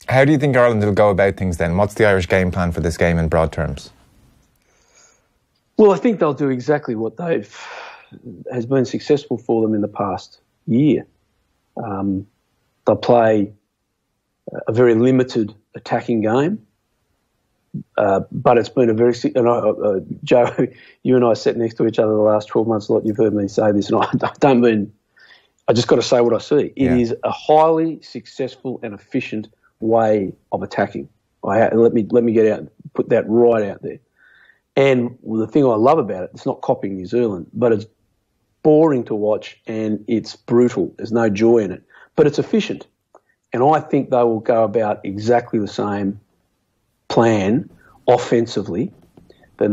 How do you think Ireland will go about things then? What's the Irish game plan for this game in broad terms? Well, I think they'll do exactly what has been successful for them in the past year. They'll play a very limited attacking game, but it's been a very... Joe, you and I sat next to each other the last 12 months a lot. You've heard me say this, and I don't mean... I just got to say what I see. It is a highly successful and efficient way of attacking. Let me put that right out there. And the thing I love about it, it's not copying New Zealand, but it's boring to watch and it's brutal. There's no joy in it, but it's efficient. And I think they will go about exactly the same plan offensively that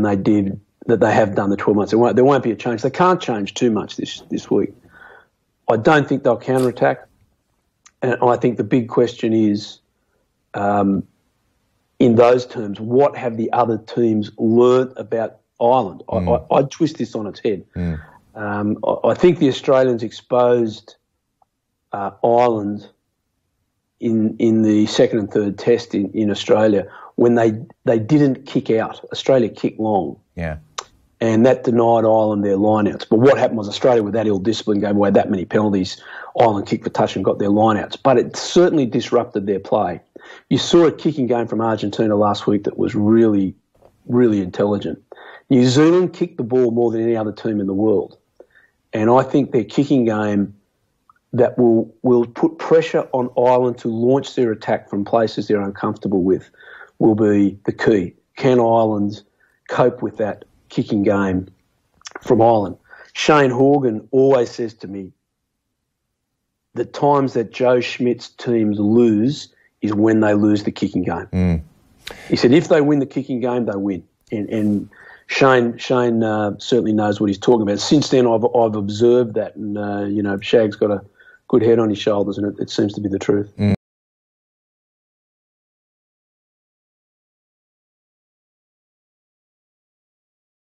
they have done the 12 months. There won't be a change. They can't change too much this week. I don't think they'll counterattack. And I think the big question is, in those terms, what have the other teams learnt about Ireland? I'd twist this on its head. I think the Australians exposed Ireland in the second and third test in Australia when they didn't kick out. Australia kicked long. Yeah. And that denied Ireland their lineouts. But what happened was Australia, with that ill discipline, gave away that many penalties. Ireland kicked for touch and got their lineouts. But it certainly disrupted their play. You saw a kicking game from Argentina last week that was really, really intelligent. New Zealand kicked the ball more than any other team in the world. And I think their kicking game that will put pressure on Ireland to launch their attack from places they're uncomfortable with will be the key. Can Ireland cope with that kicking game from Ireland? Shane Horgan always says to me, the times that Joe Schmidt's teams lose is when they lose the kicking game. He said if they win the kicking game, they win. And Shane certainly knows what he's talking about. Since then, I've observed that, and Shag's got a good head on his shoulders, and it seems to be the truth.